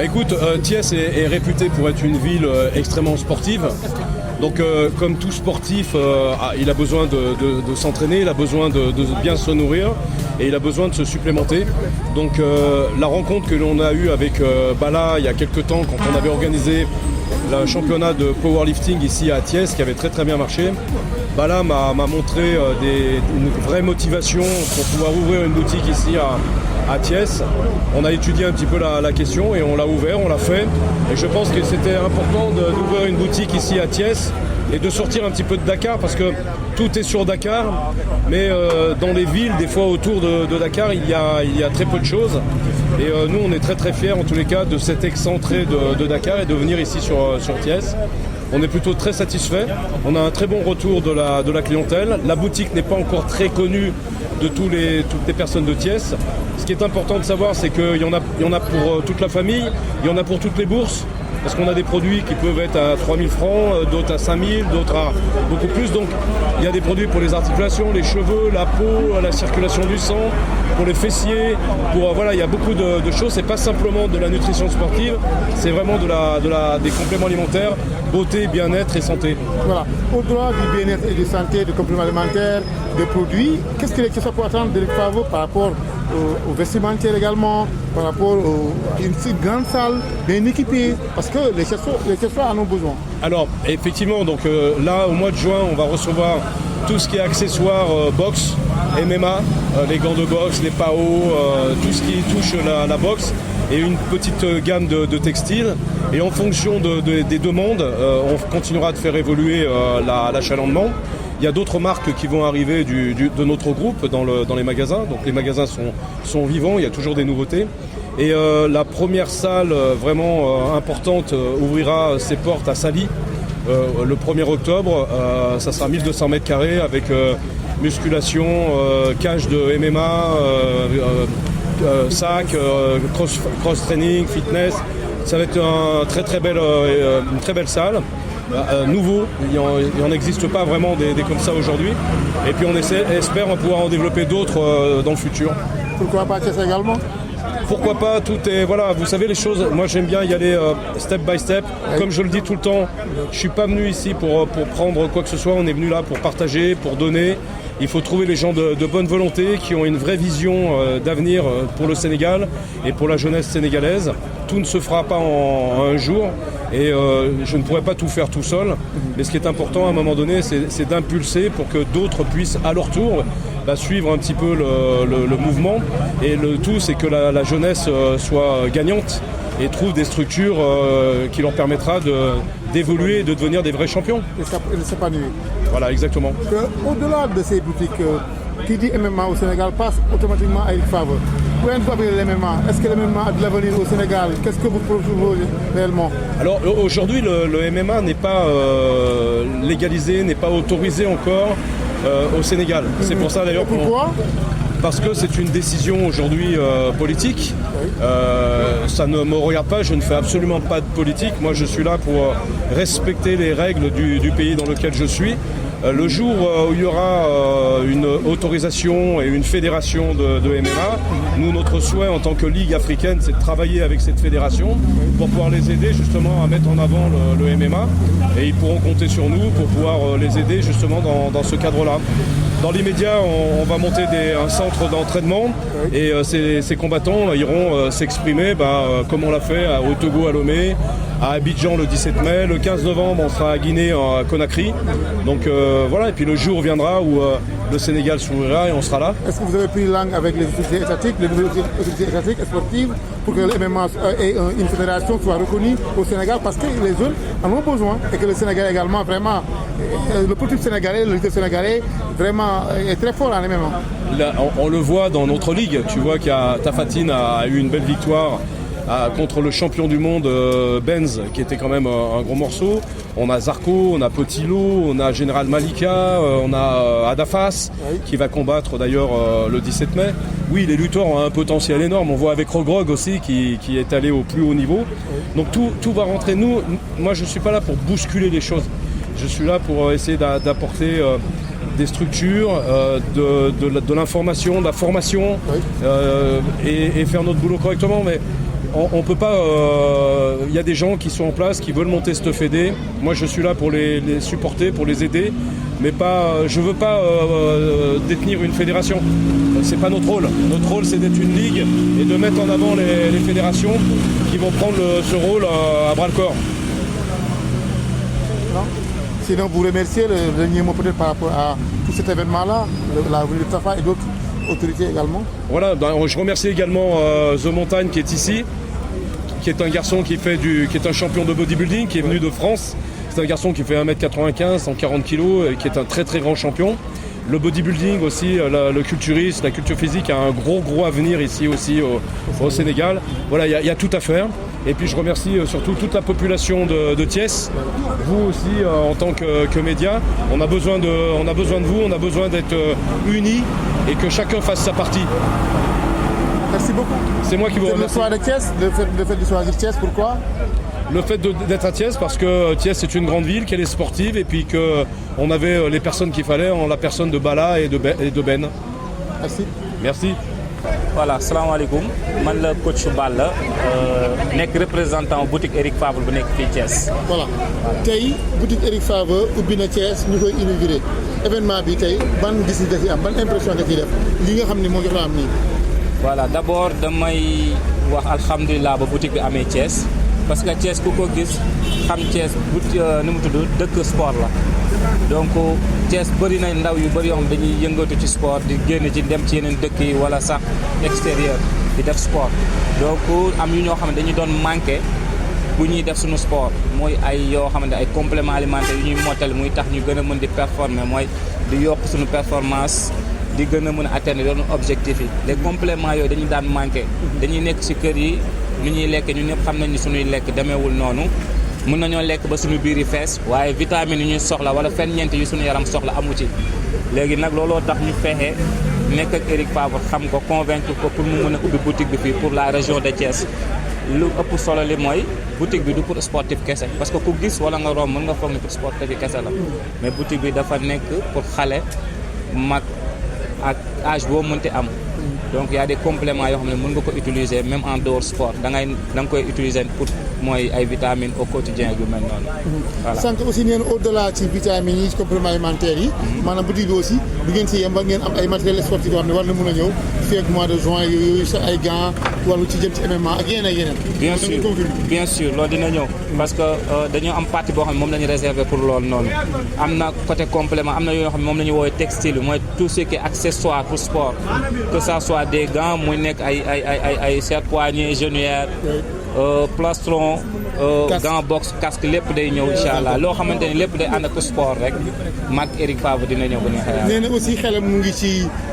Bah écoute, Thiès est réputé pour être une ville extrêmement sportive. Donc comme tout sportif, il a besoin de s'entraîner, il a besoin de bien se nourrir et il a besoin de se supplémenter. Donc la rencontre que l'on a eue avec Bala il y a quelques temps quand on avait organisé le championnat de powerlifting ici à Thiès qui avait très très bien marché, Bala m'a montré une vraie motivation pour pouvoir ouvrir une boutique ici à Thiès. On a étudié un petit peu la question et on l'a ouvert, on l'a fait. Et je pense que c'était important d'ouvrir une boutique ici à Thiès et de sortir un petit peu de Dakar parce que tout est sur Dakar, mais dans les villes, des fois autour de Dakar, il y a très peu de choses. Et nous, on est très très fiers en tous les cas de s'être excentré de Dakar et de venir ici sur Thiès. On est plutôt très satisfait. On a un très bon retour de la clientèle. La boutique n'est pas encore très connue de toutes les personnes de Thiès. Ce qui est important de savoir, c'est qu'il y en a pour toute la famille, il y en a pour toutes les bourses. Parce qu'on a des produits qui peuvent être à 3 000 francs, d'autres à 5 000, d'autres à beaucoup plus. Donc il y a des produits pour les articulations, les cheveux, la peau, la circulation du sang, pour les fessiers. Voilà, il y a beaucoup de choses. C'est pas simplement de la nutrition sportive, c'est vraiment des compléments alimentaires, beauté, bien-être et santé. Voilà. Au-delà du bien-être et de santé, de compléments alimentaires, de produits, qu'est-ce que ça peut attendre de travaux par rapport aux vestimentaires également, par rapport à une grande salle bien équipée, parce que les chercheurs en ont besoin. Alors, effectivement, donc là, au mois de juin, on va recevoir tout ce qui est accessoires boxe, MMA, les gants de boxe, les PAO, tout ce qui touche la boxe, et une petite gamme de textiles. Et en fonction des demandes, on continuera de faire évoluer l'achalandement. Il y a d'autres marques qui vont arriver de notre groupe dans les magasins. Donc les magasins sont vivants, il y a toujours des nouveautés. Et la première salle vraiment importante ouvrira ses portes à Sali le 1er octobre. Ça sera 1200 mètres carrés avec musculation, cage de MMA, sac, cross-training, fitness. Ça va être une très belle salle. Nouveau, il n'en existe pas vraiment des comme ça aujourd'hui. Et puis on espère pouvoir en développer d'autres dans le futur. Pourquoi pas Thiès également ? Pourquoi pas, tout est... Voilà, vous savez les choses, moi j'aime bien y aller step by step. Comme je le dis tout le temps, je ne suis pas venu ici pour prendre quoi que ce soit, on est venu là pour partager, pour donner. Il faut trouver les gens de bonne volonté qui ont une vraie vision d'avenir pour le Sénégal et pour la jeunesse sénégalaise. Tout ne se fera pas en un jour et je ne pourrais pas tout faire tout seul. Mais ce qui est important à un moment donné, c'est d'impulser pour que d'autres puissent à leur tour suivre un petit peu le mouvement. Et le tout, c'est que la jeunesse soit gagnante et trouve des structures qui leur permettra d'évoluer et de devenir des vrais champions. Et s'épanouir. Voilà, exactement. Au-delà de ces boutiques, qui dit MMA au Sénégal passe automatiquement à Eric Favre. Où est-ce que le MMA ? Est-ce que le MMA a de l'avenir au Sénégal ? Qu'est-ce que vous proposez réellement ? Alors aujourd'hui, le MMA n'est pas légalisé, n'est pas autorisé encore au Sénégal. C'est pour ça d'ailleurs Pourquoi ? Parce que c'est une décision aujourd'hui politique. Ça ne me regarde pas, je ne fais absolument pas de politique. Moi, je suis là pour respecter les règles du pays dans lequel je suis. Le jour où il y aura une autorisation et une fédération de MMA, nous, notre souhait en tant que Ligue africaine, c'est de travailler avec cette fédération pour pouvoir les aider justement à mettre en avant le MMA. Et ils pourront compter sur nous pour pouvoir les aider justement dans ce cadre-là. Dans l'immédiat, on va monter un centre d'entraînement et ces combattants iront s'exprimer comme on l'a fait au Togo à Lomé, à Abidjan le 17 mai, le 15 novembre on sera à Guinée à Conakry. Donc voilà, et puis le jour viendra où le Sénégal s'ouvrira et on sera là. Est-ce que vous avez pris langue avec les autorités étatiques, les autorités étatiques et sportives pour que le MMA et une fédération soit reconnue au Sénégal parce que les jeunes en ont besoin et que le Sénégal également vraiment, le politique sénégalais, le leader sénégalais vraiment est très fort en MMA. Là, on le voit dans notre ligue, tu vois Tafatine a eu une belle victoire contre le champion du monde Benz, qui était quand même un gros morceau. On a Zarco, on a Potilo, on a Général Malika, on a Adafas, qui va combattre d'ailleurs le 17 mai. Oui, les lutteurs ont un potentiel énorme. On voit avec Rogrog aussi, qui est allé au plus haut niveau. Donc tout va rentrer. Moi, je ne suis pas là pour bousculer les choses. Je suis là pour essayer d'apporter des structures, de l'information, de la formation et faire notre boulot correctement. Mais on peut pas. Il y a des gens qui sont en place, qui veulent monter cette fédé. Moi, je suis là pour les supporter, pour les aider, mais pas. Je veux pas détenir une fédération. C'est pas notre rôle. Notre rôle, c'est d'être une ligue et de mettre en avant les fédérations qui vont prendre ce rôle à bras le corps. Sinon, vous remerciez le dernier mot peut-être par rapport à tout cet événement-là, la venue de Tafa et d'autres autorités également. Voilà, je remercie également The Montagne qui est ici, qui est un garçon qui est un champion de bodybuilding, qui est venu de France. C'est un garçon qui fait 1m95, 140 kg, et qui est un très très grand champion. Le bodybuilding aussi, le culturisme, la culture physique a un gros avenir ici aussi au Sénégal. Voilà, il y a tout à faire. Et puis je remercie surtout toute la population de Thiès. Vous aussi, en tant que média, on a besoin de vous, on a besoin d'être unis et que chacun fasse sa partie. Merci beaucoup. C'est moi qui vous remercie. Le soir de Thiès, le fait de choisir Thiès, pourquoi? Le fait d'être à Thiès parce que Thiès c'est une grande ville, qu'elle est sportive et puis qu'on avait les personnes qu'il fallait en la personne de Bala et de Ben. Merci. Merci. Voilà, salaamaaleykum man la coach Balla nekk représentant boutique Eric Favre bu nekk fii Thiès. Voilà tey boutique Eric Favre ubbi na Thiès ñu koy inauguré événement bi tey ban gis nga ci am ban impression nga ciy def li nga xam ne moo jot a am nii. Voilà, d'abord damay wax alhamdulilah ba boutique bi amee Thiès parce que Thiès ku ko gis xam Thiès nu mu tudd dëkk sport la. Donc Thiès bëri na ndaw yu bëri yoo xam dañuy yëngatu ci sport di génn ci dem ci yeneen dëkk yi wala sax extérieur di def sport donc am yu ñoo xam ne dañuy doon manqué bu ñuy def suñu sport mooy ay yoo xamante ay compléments alimentaires yu ñuy mottali muy tax ñu gën a mën di performer mooy di yokk suñu performance di gën a mën a atteindre yoonu objectif yi les compléments yooyu dañuy daan manqué dañuy nekk ci kër yi nu ñuy lekk ñun ñëpp xam nañ ni suñuy lekk demeewul noonu mën nañoo lekk ba suñu biir yi fees waaye vitamines yi ñuy soxla wala ferñeent yi suñu yaram soxla amu ci léegi nag looloo tax ñu fexe nekk ak Eric Favre xam ko convaincre ko pour mu mën a ubbi boutique bi fii pour la région de Thiès lu ëpp solo li mooy boutique bi du pour sportif kese parce que ku gis wala nga romb mën nga foog ni pour sportif yi kese la mais boutique bi dafa nekk pour xale mag ak âge boo mënti am donc y a des compléments yoo xam ne mën nga ko utiliser même en dehors sport da nga koy utiliser pour mooy ay vitamines au quotidien yu mel noonu. Voilà. Sànq aussi neen au-delà ci vitamines yi ci compléments alimentaires yi. maanaam boutique bi aussi du ngeen si yem ba ngeen am ay matériels sportifs yoo xam ne war na mën a ñëw fii ak mois de juin yooyu sa ay gants wàllu ci jëm ci MMA ak yeneen ak yeneen. bien sûr loolu dina ñëw. parce que dañoo am partie boo xam ne moom la ñu réservé pour loolu noonu. am na côté complément am na yoo xam ne moom la ñu woowee textile mooy tout ce qui est accessoire pour sport que ça soit des gants muy nekk ay serre-poignets genouillères. Plastron gant box casque lépp day ñëw incha allah loo xamante ni lépp day ànd ak sport rek mag Eric Favre dina ñëw ba neexee yàlla. nee na aussi xelam mu ngi ci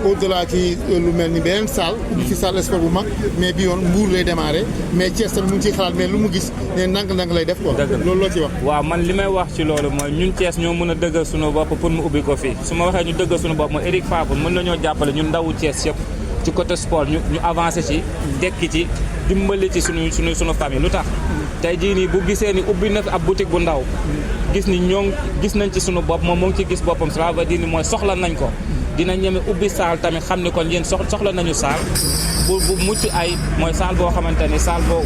au-delà ci lu mel ni beneen salle ubbi fi salle sport bu mag mais bi yoon Mbour lay démarré mais Thiès tamit mu ngi ciy xalaat mais lu mu gis nee ndànk-ndànk lay def quoi. loolu loo ci wax. waaw man li may wax ci loolu mooy ñun Thiès ñoo mën a dëggal suñu bopp pour mu ubbi ko fii su ma waxee ñu dëggal suñu bopp mooy Eric Favre mën nañoo jàppale ñun ndawu Thiès yëpp ci côté sport ñu avancé ci dekki ci dimbali ci suñu famille lu tax tey jii nii bu gisee ni ubbi na fi ab boutique bu ndaw gis ni ñoo gis nañ ci suñu bopp moom moo ngi ci gis boppam ça veut dire ni mooy soxla nañ ko dina ñeme ubbi saal tamit xam ni kon yéen soxla nañu saal bu mucc ay mooy saal boo xamante ni saal boo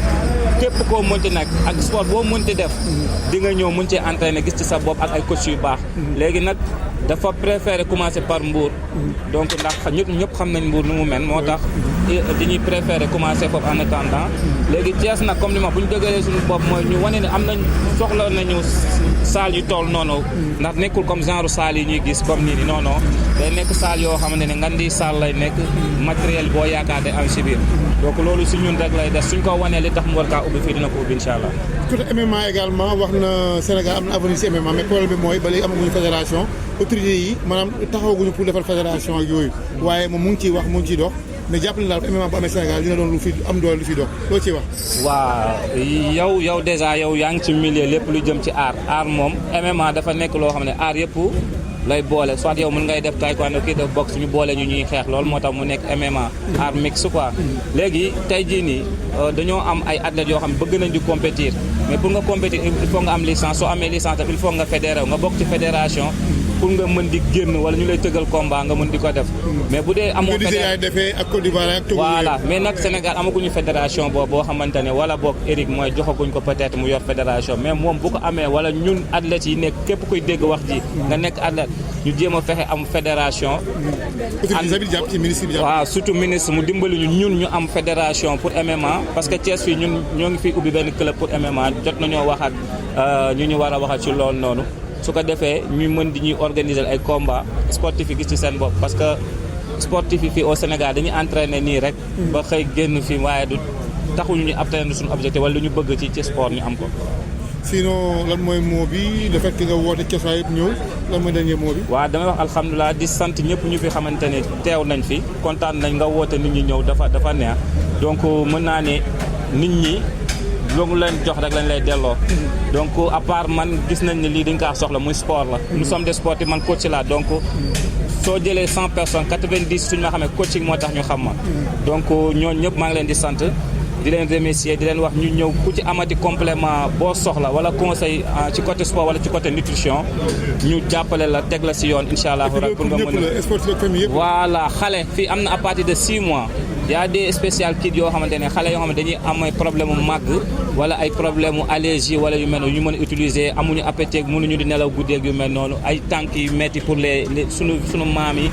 képp koo mënti nag ak sport boo mënti def di nga ñëw mën cee entraîner gis ci sa bopp ak ay coach yu baax léegi nag dafa préféré commencer par Mbour donc ndax ñëpp xam nañ Mbour nu mu mel moo tax dañuy préféré commencer foofu en attendant léegi Thiès nag comme ni ma bu ñu dëggalee suñu bopp mooy ñu wane ne am nañ soxla nañu salle yu toll noonu ndax nekkul comme genre salle yi ñuy gis comme nii non non day nekk salle yoo xamante ne ngan di salle lay nekk matériel boo yaakaar day am si biir donc loolu si ñun rek lay des suñ ko wanee li tax mu war kaa ubbi fii dina ko ubbi incha allah. côté MMA également wax na Sénégal am na avenir si MMA mais problème bi mooy ba léegi amaguñu fédération autorités yi maanaam taxawaguñu pour defar fédération ak yooyu waaye moom mu ngi ciy wax mu ngi ciy dox mais jàppale daal MMA bu amee Sénégal dina doon lu fi am doole lu fi dox loo ciy wax. waaw yow déjà yow yaa ngi ci milieu lépp lu jëm ci art moom MMA dafa nekk loo xam ne art yëpp lay boole soit yow mën ngay def taekwondo kii def boxe ñu boole ñu ñuy xeex loolu moo tax mu nekk MMA art mix quoi léegi tey jii nii dañoo am ay athlètes yoo xam ne bëgg nañ di compétir mais pour nga compétir il faut nga am licence soo amee licence il faut nga fédéré nga bokk ci fédération pour nga mën di génn wala ñu lay tëggal combat nga mën di ko def mais bu dee amoo defee ak Côte d'Ivoire ak Togo voilà mais nag Sénégal amaguñu fédération boobu boo xamante ne wala boog Eric mooy joxaguñ ko peut-être mu yor fédération mais moom bu ko amee wala ñun athlètes yi nekk képp kuy dégg wax ji nga nekk athlète ñu jéem a fexe am fédération waaw surtout ministre mu dimbali ñun ñu am fédération pour MMA parce que Thiès fii ñun ñoo ngi fi ubbi benn club pour MMA jot nañoo waxaat ñu war a waxaat ci loolu noonu su ko defee ñu mën di ñuy organiser ay combat sportif yi gis ci seen bopp parce que sportif yi fii au Sénégal dañuy entraîner nii rek ba xëy génn fii waaye du taxuñu ñu atteindre suñu objectif wala lu ñu bëgg ci sport ñu am ko. sinon lan mooy mot bi le fait que nga woote Thiès yëpp ñëw lan mooy dernier mot bi. waaw damay wax alhamdulilah di sant ñëpp ñu fi xamante ne teew nañ fi kontaan nañ nga woote nit ñi ñëw dafa neex donc mën naa ne nit ñi loolu leen jox rek lañ lay delloo. donc à part man gis nañ ne lii dañ kaa soxla muy sport la. nous sommes des sportifs man coach la donc. soo jëlee 100 personnes 90 suñu ma xamee coaching moo tax ñu xam ma donc ñooñu ñëpp maa ngi leen di sant di leen remercier di leen wax ñu ñëw ku ci amati complément boo soxla wala conseil ci côté sport wala ci côté nutrition ñu jàppale la teg la si yoon incha allah. pour nga mën a voilà xale fii am na à partir de 6 mois y a des spécial kits yoo xamante ne xale yoo xamante dañuy am ay problème mu màgg wala ay problème mu allergie wala yu mel noonu ñu mën a utiliser amuñu appétit mënuñu di nelaw guddeeg yu mel noonu ay tànk yu metti pour les sunu maam yi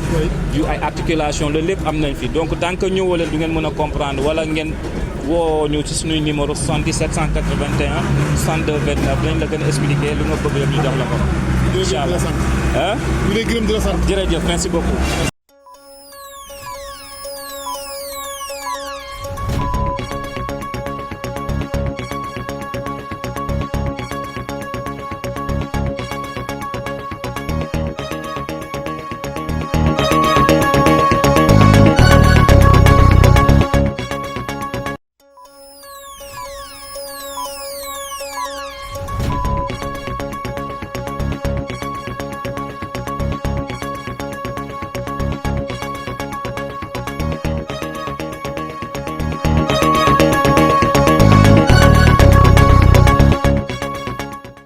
yu ay articulation loolu lépp am nañ fi donc tant que ñëwoo leen du ngeen mën a comprendre wala ngeen woo ñu ci suñuy numéro 77 781 62 29 dañ la gën a expliquer lu nga bëgg yëpp ñu jox la ko. incha allah ñu lay gërëm di la sant. jërëjëf merci beaucoup.